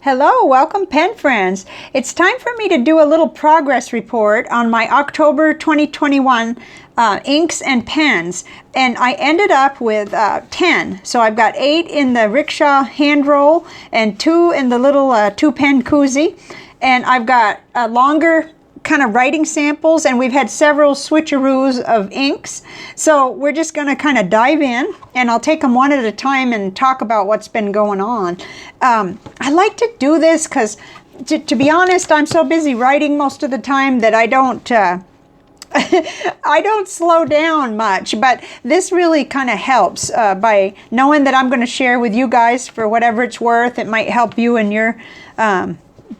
Hello, welcome pen friends. It's time for me to do a little progress report on my October 2021 inks and pens, and I ended up with 10. So I've got 8 in the rickshaw hand roll and 2 in the little 2-pen koozie, and I've got longer kind of writing samples, and we've had several switcheroos of inks. So we're just going to kind of dive in, and I'll take them one at a time and talk about what's been going on. I like to do this because, to be honest, I'm so busy writing most of the time that I don't I don't slow down much, but this really kind of helps by knowing that I'm going to share with you guys for whatever it's worth. It might help you in your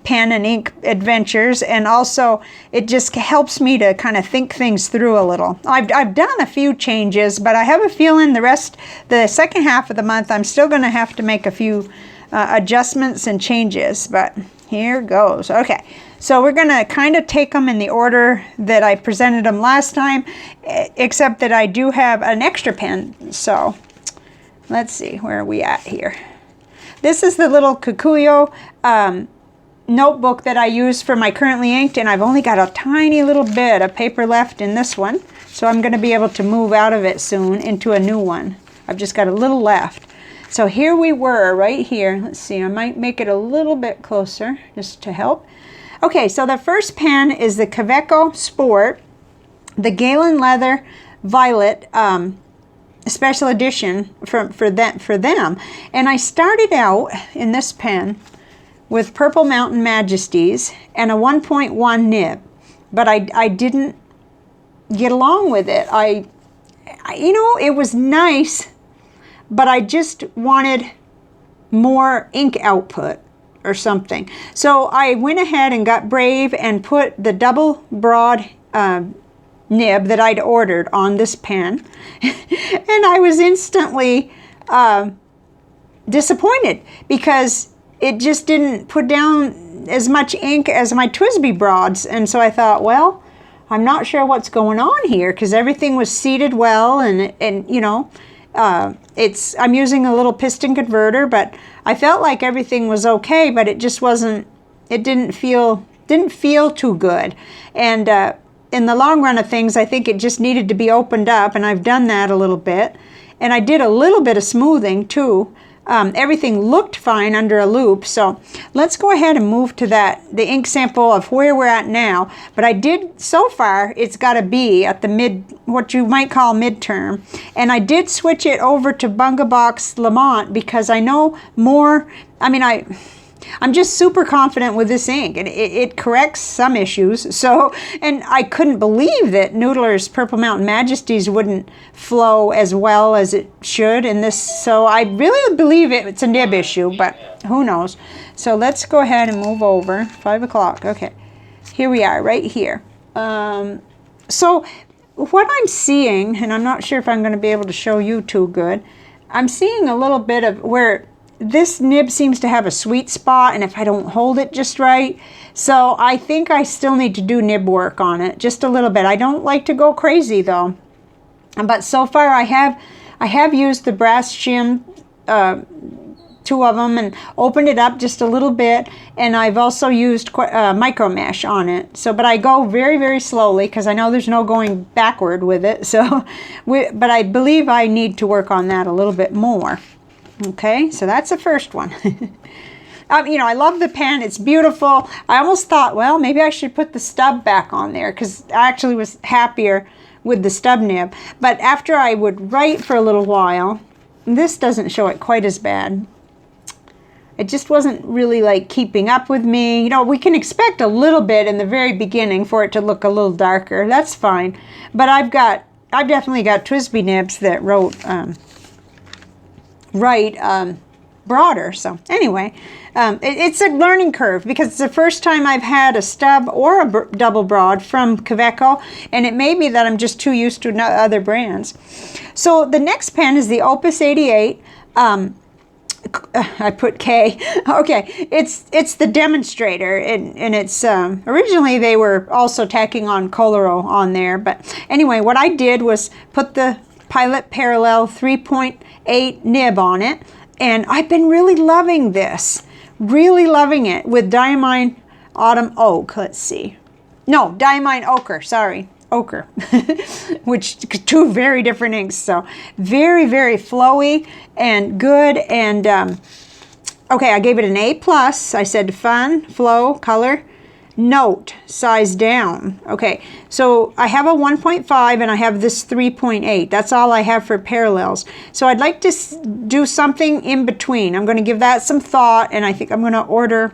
pen and ink adventures, and also it just helps me to kind of think things through a little. I've done a few changes, but I have a feeling the second half of the month I'm still going to have to make a few adjustments and changes, but here goes. Okay, so we're going to kind of take them in the order that I presented them last time, except that I do have an extra pen. So let's see, where are we at here? This is the little Kokoyu notebook that I use for my currently inked, and I've only got a tiny little bit of paper left in this one, so I'm going to be able to move out of it soon into a new one. I've just got a little left. So here we were right here. Let's see, I might make it a little bit closer just to help. Okay, so the first pen is the Caveco Sport, the Galen leather violet special edition for them. And I started out in this pen with Purple Mountain Majesties and a 1.1 nib, but I didn't get along with it. You know, it was nice, but I just wanted more ink output or something. So I went ahead and got brave and put the double broad nib that I'd ordered on this pen, and I was instantly disappointed because it just didn't put down as much ink as my TWSBI broads. And so I thought, well, I'm not sure what's going on here, because everything was seated well, and you know, I'm using a little piston converter, but I felt like everything was okay, but it just wasn't, it didn't feel too good. And in the long run of things, I think it just needed to be opened up, and I've done that a little bit. And I did a little bit of smoothing too. Everything looked fine under a loop. So let's go ahead and move to the ink sample of where we're at now. But I did, so far, it's got to be at the what you might call midterm. And I did switch it over to Bungubox Lamont because I know more. I mean, I'm just super confident with this ink, and it corrects some issues. So, and I couldn't believe that Noodler's Purple Mountain Majesties wouldn't flow as well as it should in this. So I really believe it's a nib issue, but who knows. So let's go ahead and move over. 5 o'clock. Okay, here we are, right here. So what I'm seeing, and I'm not sure if I'm going to be able to show you too good, I'm seeing a little bit of where this nib seems to have a sweet spot, and if I don't hold it just right. So I think I still need to do nib work on it just a little bit. I don't like to go crazy though. But so far I have used the brass shim, 2 of them, and opened it up just a little bit, and I've also used micro mesh on it. So, but I go very, very slowly because I know there's no going backward with it. So, but I believe I need to work on that a little bit more. Okay, so that's the first one. You know, I love the pen. It's beautiful. I almost thought, well, maybe I should put the stub back on there, because I actually was happier with the stub nib. But after I would write for a little while, this doesn't show it quite as bad. It just wasn't really like keeping up with me. You know, we can expect a little bit in the very beginning for it to look a little darker. That's fine. But I've definitely got TWSBI nibs that write broader. So anyway, it's a learning curve because it's the first time I've had a stub or a double broad from Kaweco, and it may be that I'm just too used to other brands. So the next pen is the Opus 88. I put K. Okay, it's the Demonstrator, and it's originally they were also tacking on Koloro on there, but anyway, what I did was put the Pilot Parrallel 3.8 nib on it, and I've been really loving this. Really loving it with Diamine Autumn Oak. Let's see. No, Diamine Ochre, sorry. Ochre, which two very different inks. So very, very flowy and good. And okay, I gave it an A+. I said fun, flow, color, note, size down. Okay, so I have a 1.5 and I have this 3.8. That's all I have for parallels. So I'd like to do something in between. I'm going to give that some thought, and I think I'm going to order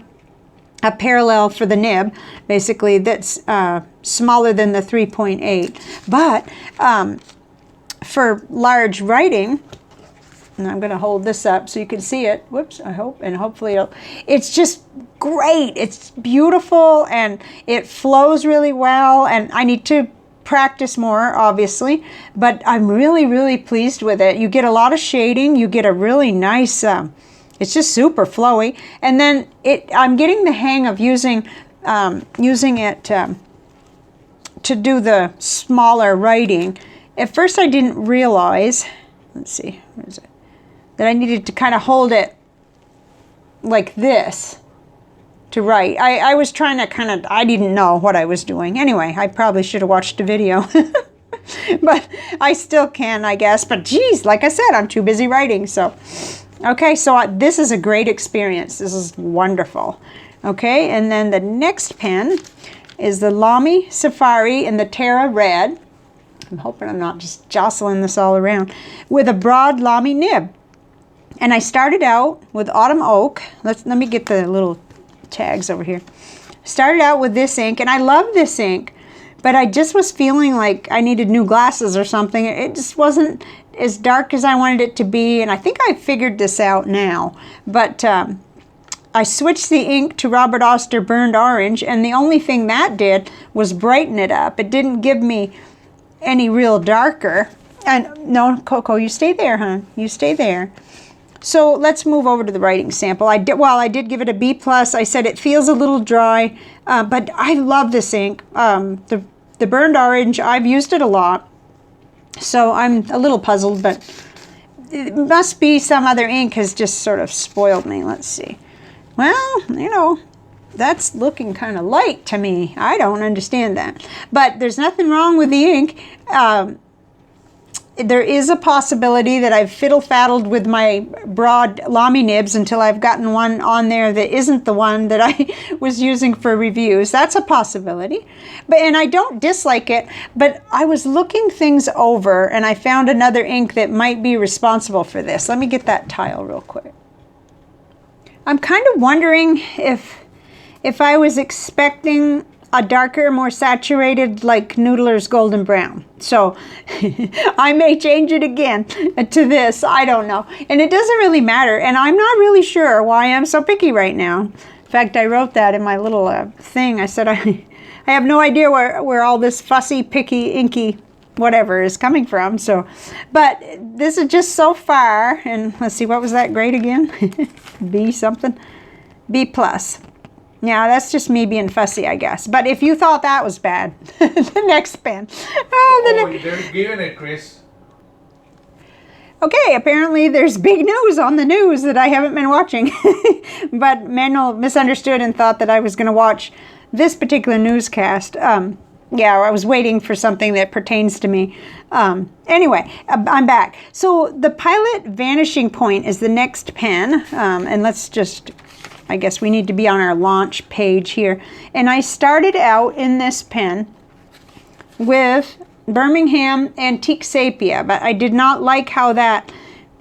a parallel for the nib, basically, that's smaller than the 3.8. But for large writing, and I'm going to hold this up so you can see it. Whoops, I hope, and hopefully it's just great. It's beautiful, and it flows really well, and I need to practice more, obviously, but I'm really, really pleased with it. You get a lot of shading. You get a really nice... it's just super flowy, and then I'm getting the hang of using it to do the smaller writing. At first, I didn't realize. Let's see, where is it? That I needed to kind of hold it like this to write. I was trying to I didn't know what I was doing. Anyway, I probably should have watched a video. But I still can, I guess. But geez, like I said, I'm too busy writing, so. Okay, so this is a great experience. This is wonderful. Okay, and then the next pen is the Lamy Safari in the Terra Red. I'm hoping I'm not just jostling this all around. With a broad Lamy nib. And I started out with Autumn Oak. Let me get the little tags over here. Started out with this ink, and I love this ink, but I just was feeling like I needed new glasses or something. It just wasn't as dark as I wanted it to be, and I think I figured this out now. But I switched the ink to Robert Oster Burned Orange, and the only thing that did was brighten it up. It didn't give me any real darker. And no, Coco, you stay there, hon. You stay there. So let's move over to the writing sample. I did give it a B+. I said it feels a little dry, but I love this ink. The Burned Orange, I've used it a lot. So I'm a little puzzled, but it must be some other ink has just sort of spoiled me. Let's see. Well, you know, that's looking kind of light to me. I don't understand that. But there's nothing wrong with the ink. There is a possibility that I've fiddle-faddled with my broad Lamy nibs until I've gotten one on there that isn't the one that I was using for reviews. That's a possibility. And I don't dislike it, but I was looking things over and I found another ink that might be responsible for this. Let me get that tile real quick. I'm kind of wondering if I was expecting a darker, more saturated, like Noodler's Golden Brown. So I may change it again to this. I don't know. And it doesn't really matter. And I'm not really sure why I'm so picky right now. In fact, I wrote that in my little thing. I said I have no idea where all this fussy, picky, inky, whatever is coming from. So, but this is just so far. And let's see, what was that grade again? B something? B+. Yeah, that's just me being fussy, I guess. But if you thought that was bad, the next pen. They're giving it, Chris. Okay, apparently there's big news on the news that I haven't been watching. But Manuel misunderstood and thought that I was going to watch this particular newscast. Yeah, I was waiting for something that pertains to me. Anyway, I'm back. So the Pilot Vanishing Point is the next pen. And let's just... I guess we need to be on our launch page here. And I started out in this pen with Birmingham Antique Sepia, but I did not like how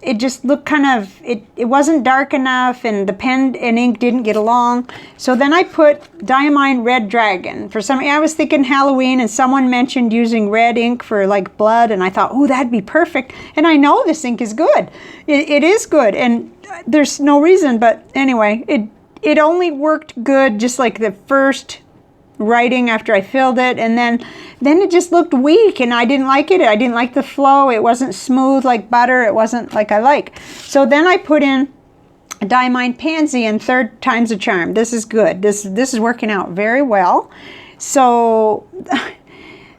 it just looked kind of, it wasn't dark enough, and the pen and ink didn't get along. So then I put Diamine Red Dragon. I was thinking Halloween, and someone mentioned using red ink for like blood, and I thought, oh, that'd be perfect. And I know this ink is good. It is good, and there's no reason, but anyway, it only worked good just like the first writing after I filled it, and then it just looked weak, and I didn't like it. I didn't like the flow. It wasn't smooth like butter. It wasn't like I like. So then I put in a Diamine Pansy, and third time's a charm. This is good. This is working out very well. So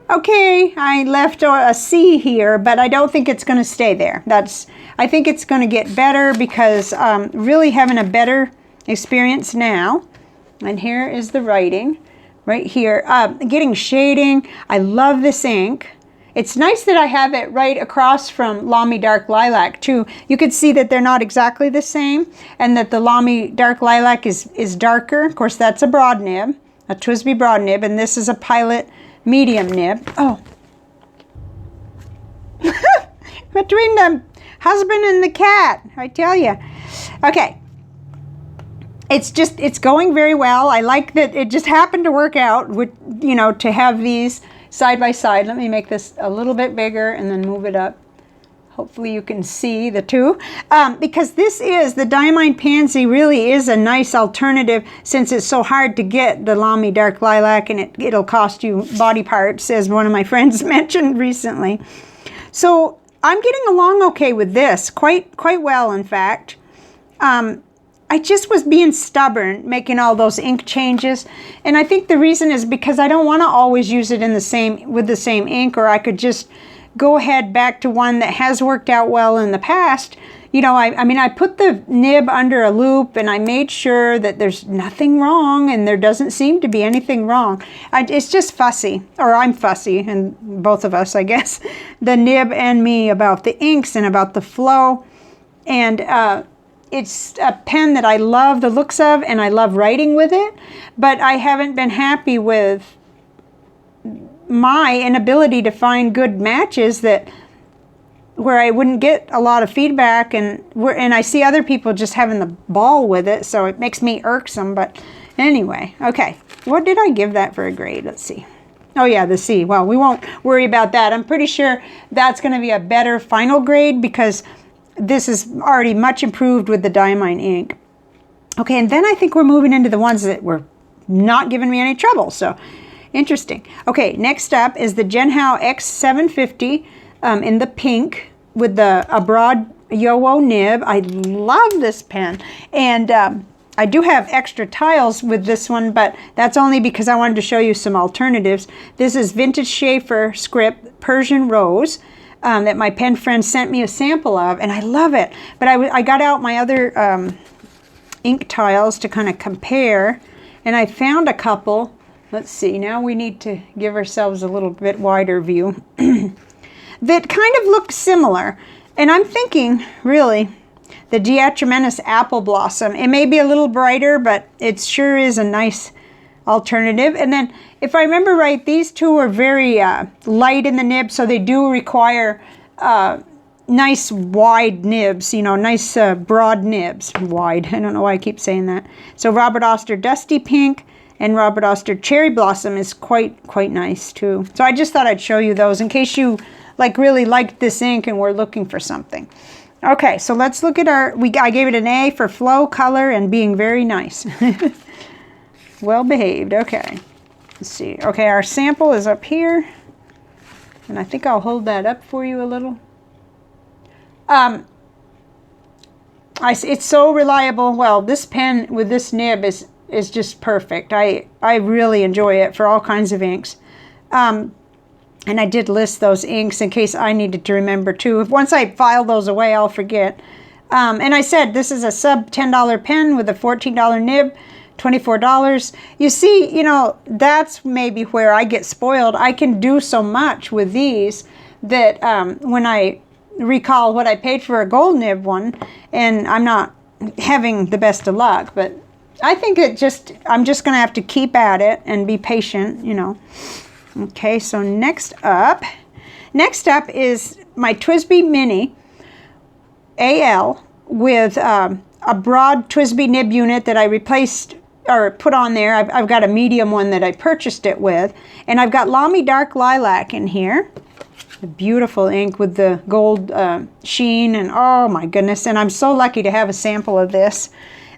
okay, I left a C here, but I don't think it's going to stay there. I think it's going to get better, because really having a better Experience now. And here is the writing right here. Getting shading. I love this ink. It's nice that I have it right across from Lamy Dark Lilac too. You could see that they're not exactly the same, and that the Lamy Dark Lilac is darker. Of course, that's a broad nib, a TWSBI broad nib, and this is a Pilot medium nib. Oh. Between the husband and the cat, I tell you. Okay. It's going very well. I like that it just happened to work out with, you know, to have these side by side. Let me make this a little bit bigger and then move it up. Hopefully you can see the two. Because this is, the Diamine Pansy really is a nice alternative, since it's so hard to get the Lamy Dark Lilac, and it'll cost you body parts, as one of my friends mentioned recently. So I'm getting along okay with this, quite well in fact. I just was being stubborn making all those ink changes, and I think the reason is because I don't want to always use it in with the same ink, or I could just go ahead back to one that has worked out well in the past. You know, I mean, I put the nib under a loop and I made sure that there's nothing wrong, and there doesn't seem to be anything wrong. It's just fussy, or I'm fussy, and both of us, I guess, the nib and me, about the inks and about the flow. And it's a pen that I love the looks of, and I love writing with it, but I haven't been happy with my inability to find good matches where I wouldn't get a lot of feedback, and I see other people just having the ball with it, so it makes me irksome. But anyway, okay, what did I give that for a grade? Let's see. Oh yeah, the C. Well, we won't worry about that. I'm pretty sure that's going to be a better final grade, because this is already much improved with the Diamine ink. Okay, and then I think we're moving into the ones that were not giving me any trouble, so interesting. Okay, next up is the Genhao X750 in the pink with a broad Yowo nib. I love this pen, and I do have extra tiles with this one, but that's only because I wanted to show you some alternatives. This is Vintage Schaefer script Persian Rose. That my pen friend sent me a sample of, and I love it. But I got out my other ink tiles to kind of compare, and I found a couple. Let's see, now we need to give ourselves a little bit wider view that kind of look similar. And I'm thinking, really, the Diatramenous Apple Blossom. It may be a little brighter, but it sure is a nice alternative. And then, if I remember right, these two are very light in the nib, so they do require nice wide nibs, you know, nice broad nibs. Wide, I don't know why I keep saying that. So Robert Oster Dusty Pink and Robert Oster Cherry Blossom is quite nice too. So I just thought I'd show you those in case you really liked this ink and were looking for something. Okay, so let's look at I gave it an A for flow, color, and being very nice. Well behaved. Okay, let's see. Okay, our sample is up here, and I think I'll hold that up for you a little. It's so reliable. Well, this pen with this nib is just perfect. I really enjoy it for all kinds of inks. And I did list those inks in case I needed to remember too. Once I file those away, I'll forget. And I said this is a sub $10 pen with a $14 nib. $24. You see, you know, that's maybe where I get spoiled. I can do so much with these that when I recall what I paid for a gold nib one, and I'm not having the best of luck, but I think I'm just going to have to keep at it and be patient, you know. Okay, so next up is my TWSBI Mini AL with a broad TWSBI nib unit that I replaced or put on there. I've got a medium one that I purchased it with, and I've got Lamy Dark Lilac in here. A beautiful ink with the gold sheen, and oh my goodness, and I'm so lucky to have a sample of this.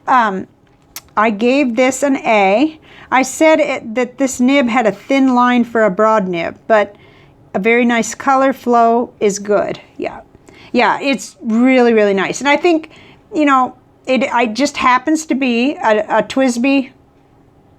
I gave this an A. I said that this nib had a thin line for a broad nib, but a very nice color flow is good. Yeah, it's really nice, and I think, you know, it just happens to be a TWSBI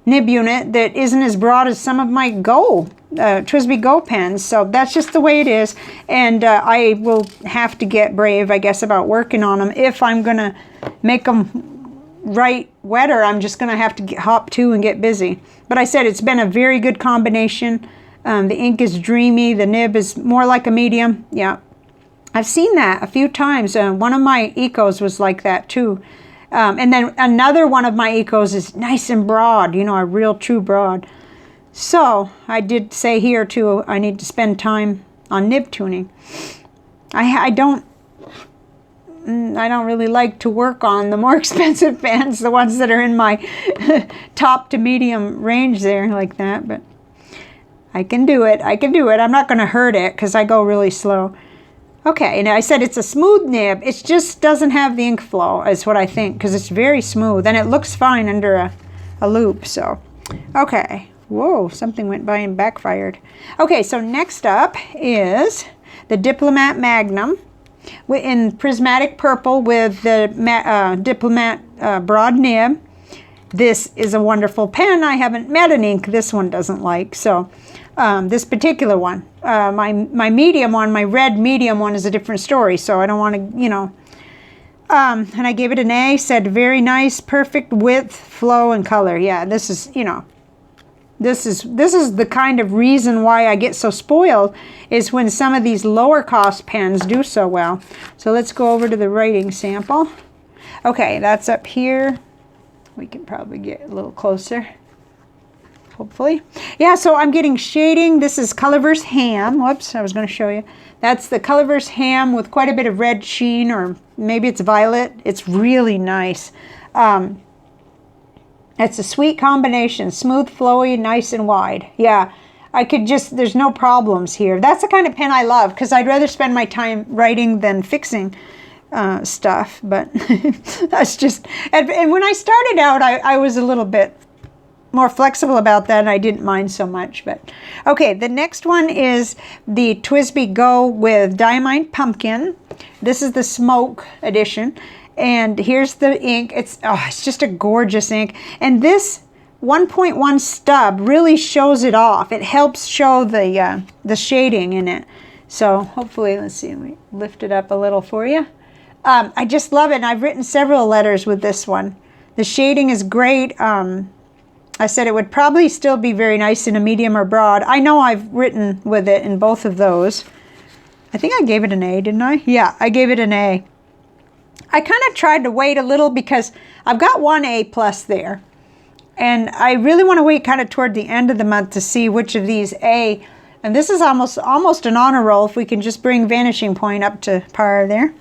nib unit that isn't as broad as some of my TWSBI Go pens, so that's just the way it is, and I will have to get brave, I guess, about working on them if I'm gonna make them write wetter, I'm just going to have to hop to and get busy. But I said it's been a very good combination. The ink is dreamy. The nib is more like a medium. Yeah, I've seen that a few times. One of my ecos was like that too. And then another one of my ecos is nice and broad, you know, a real true broad. So I did say here too, I need to spend time on nib tuning. I don't really like to work on the more expensive pens, the ones that are in my top to medium range there like that, but I can do it. I can do it. I'm not going to hurt it because I go really slow. Okay, and I said it's a smooth nib. It just doesn't have the ink flow is what I think, because it's very smooth and it looks fine under a loop. So, okay. Whoa, something went by and backfired. Okay, so next up is the Diplomat Magnum in prismatic purple with the Diplomat broad nib. This is a wonderful pen. I haven't met an ink this one doesn't like. So this particular one, my medium one, my red medium one is a different story. So I don't want to, you know. And I gave it an A, said very nice, perfect width, flow, and color. Yeah, this is, you know, this is the kind of reason why I get so spoiled is when some of these lower cost pens do so well. So let's go over to the writing sample. Okay, that's up here. We can probably get a little closer, hopefully. Yeah, so I'm getting shading. This is Colorverse Ham. Whoops, I was going to show you. That's the Colorverse Ham with quite a bit of red sheen, or maybe it's violet. It's really nice. It's a sweet combination, smooth, flowy, nice and wide. Yeah, I could just, there's no problems here. That's the kind of pen I love because I'd rather spend my time writing than fixing stuff. But that's just, and when I started out, I was a little bit more flexible about that and I didn't mind so much. But okay, the next one is the TWSBI Go with Diamine Pumpkin. This is the Smoke edition. And here's the ink. It's just a gorgeous ink. And this 1.1 stub really shows it off. It helps show the shading in it. So hopefully, let's see, let me lift it up a little for you. I just love it. And I've written several letters with this one. The shading is great. I said it would probably still be very nice in a medium or broad. I know I've written with it in both of those. I think I gave it an A, didn't I? Yeah, I gave it an A. I kind of tried to wait a little because I've got one A plus there. And I really want to wait kind of toward the end of the month to see which of these A. And this is almost an honor roll if we can just bring Vanishing Point up to par there.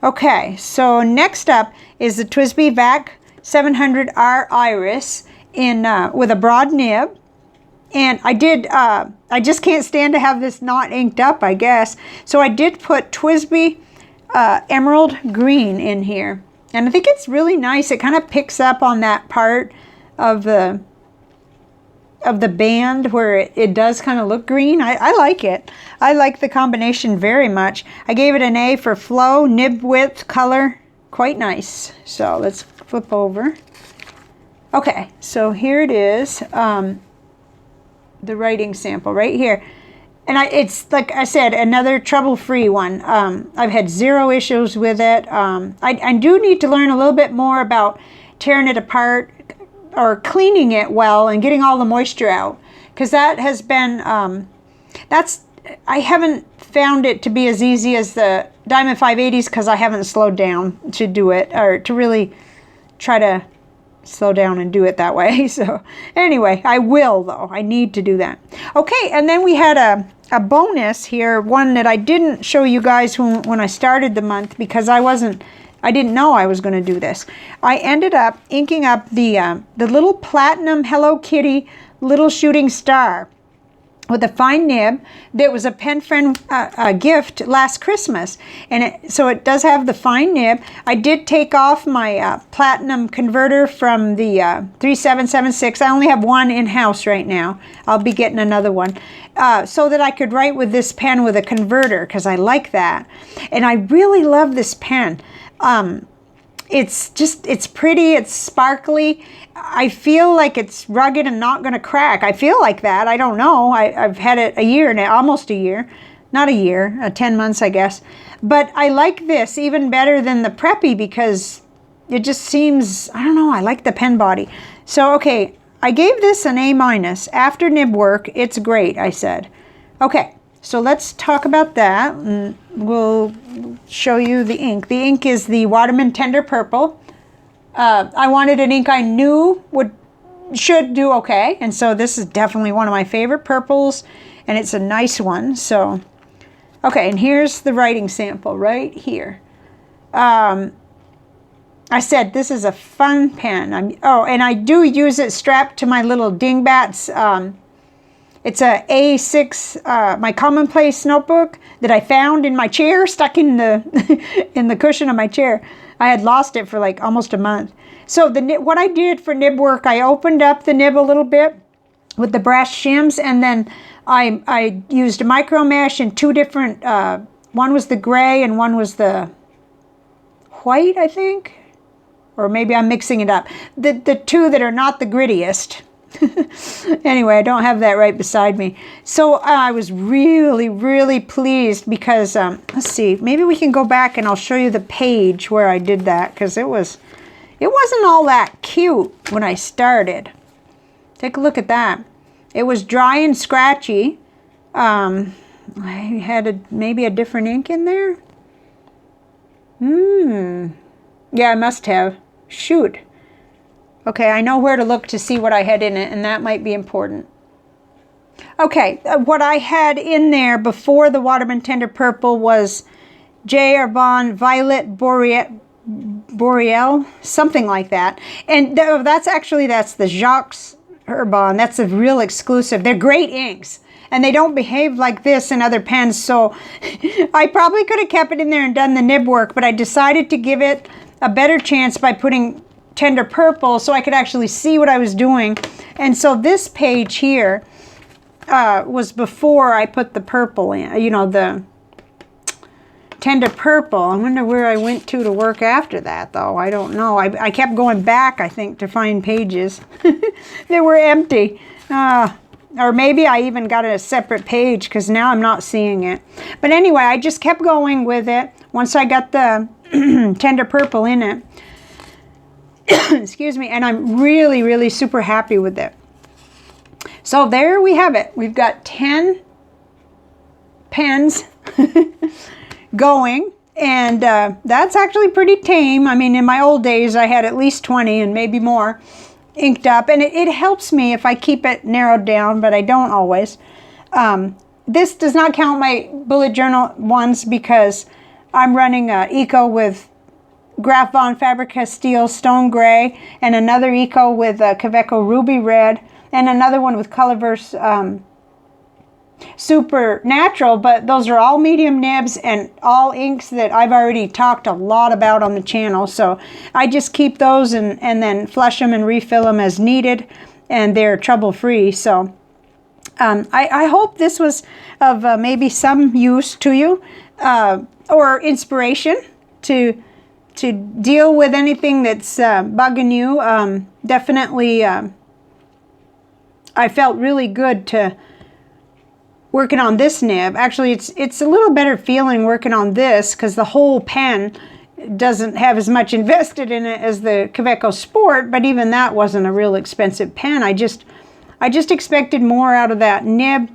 Okay, so next up is the TWSBI VAC 700R Iris in with a broad nib. And I just can't stand to have this not inked up, I guess. So I did put TWSBI Emerald Green in here. And I think it's really nice. It kind of picks up on that part of the band where it does kind of look green. I like it. I like the combination very much. I gave it an A for flow, nib width, color. Quite nice. So let's flip over. Okay, so here it is. The writing sample right here. And it's, like I said, another trouble-free one. I've had zero issues with it. I do need to learn a little bit more about tearing it apart or cleaning it well and getting all the moisture out. Because that has been, I haven't found it to be as easy as the Diamond 580s because I haven't slowed down to do it, or to really try to slow down and do it that way. So anyway, I will though. I need to do that. Okay, and then we had a bonus here, one that I didn't show you guys when I started the month because I didn't know I was going to do this. I ended up inking up the little platinum Hello Kitty little shooting star with a fine nib that was a pen friend gift last Christmas. And so it does have the fine nib. I did take off my platinum converter from the 3776. I only have one in-house right now. I'll be getting another one. So that I could write with this pen with a converter because I like that. And I really love this pen. It's pretty, it's sparkly. I feel like it's rugged and not going to crack. I feel like that. I don't know. I've had it a year now, almost a year. Not a year, 10 months, I guess. But I like this even better than the Preppy because it just seems, I don't know, I like the pen body. So, okay, I gave this an A-. After nib work, it's great, I said. Okay, so let's talk about that, and we'll show you the ink. The ink is the Waterman Tender Purple. I wanted an ink I knew should do okay, and so this is definitely one of my favorite purples, and it's a nice one. So, okay, and here's the writing sample right here. I said this is a fun pen. And I do use it strapped to my little dingbats. It's a A6, my commonplace notebook that I found in my chair, stuck in the in the cushion of my chair. I had lost it for like almost a month. So what I did for nib work, I opened up the nib a little bit with the brass shims, and then I used a micro mesh in two different, one was the gray and one was the white, I think. Or maybe I'm mixing it up. The two that are not the grittiest. Anyway, I don't have that right beside me. So I was really, really pleased because, let's see, maybe we can go back and I'll show you the page where I did that, because it wasn't all that cute when I started. Take a look at that. It was dry and scratchy. I had maybe a different ink in there. Yeah, I must have. Shoot. Okay, I know where to look to see what I had in it, and that might be important. Okay, what I had in there before the Waterman Tender Purple was J. Arbonne Violet Boreal, something like that. And that's the Jacques Arbonne. That's a real exclusive. They're great inks, and they don't behave like this in other pens, so I probably could have kept it in there and done the nib work, but I decided to give it a better chance by putting Tender Purple so I could actually see what I was doing. And so this page here was before I put the purple in, you know, the Tender Purple. I wonder where I went to work after that, though. I don't know. I kept going back, I think, to find pages. They were empty. Or maybe I even got a separate page, because now I'm not seeing it. But anyway, I just kept going with it once I got the Tender Purple in it. Excuse me. And I'm really, really super happy with it. So there we have it. We've got 10 pens going. And that's actually pretty tame. I mean, in my old days, I had at least 20 and maybe more inked up, and it helps me if I keep it narrowed down, but I don't always. This does not count my bullet journal ones, because I'm running Eco with Graf von Faber-Castell Stone Gray, and another Eco with Kaweco Ruby Red, and another one with Colorverse Super Natural, but those are all medium nibs and all inks that I've already talked a lot about on the channel. So I just keep those and then flush them and refill them as needed, and they're trouble-free. So I hope this was of maybe some use to you, or inspiration to deal with anything that's bugging you. Definitely, I felt really good to working on this nib. Actually, it's a little better feeling working on this, because the whole pen doesn't have as much invested in it as the Caveco Sport, but even that wasn't a real expensive pen. I just expected more out of that nib,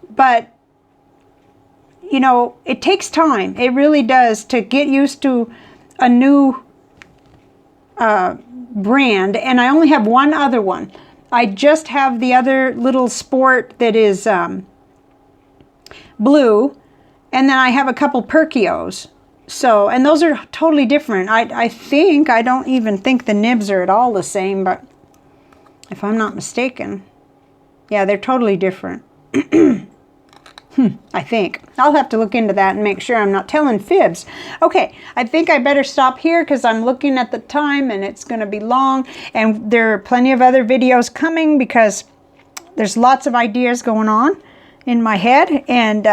but you know, it takes time. It really does to get used to a new brand, and I only have one other one. I just have the other little Sport that is blue, and then I have a couple Perkios. So, and those are totally different. I think, I don't even think the nibs are at all the same, but if I'm not mistaken, yeah, they're totally different. I think. I'll have to look into that and make sure I'm not telling fibs. Okay, I think I better stop here, because I'm looking at the time and it's going to be long, and there are plenty of other videos coming, because there's lots of ideas going on in my head, and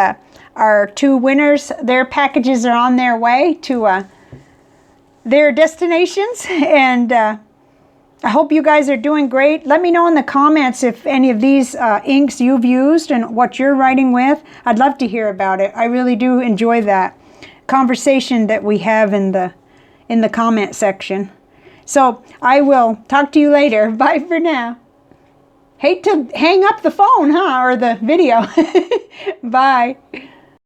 our two winners, their packages are on their way to their destinations, and I hope you guys are doing great. Let me know in the comments if any of these inks you've used and what you're writing with. I'd love to hear about it. I really do enjoy that conversation that we have in in the comment section. So I will talk to you later. Bye for now. Hate to hang up the phone, huh? Or the video. Bye.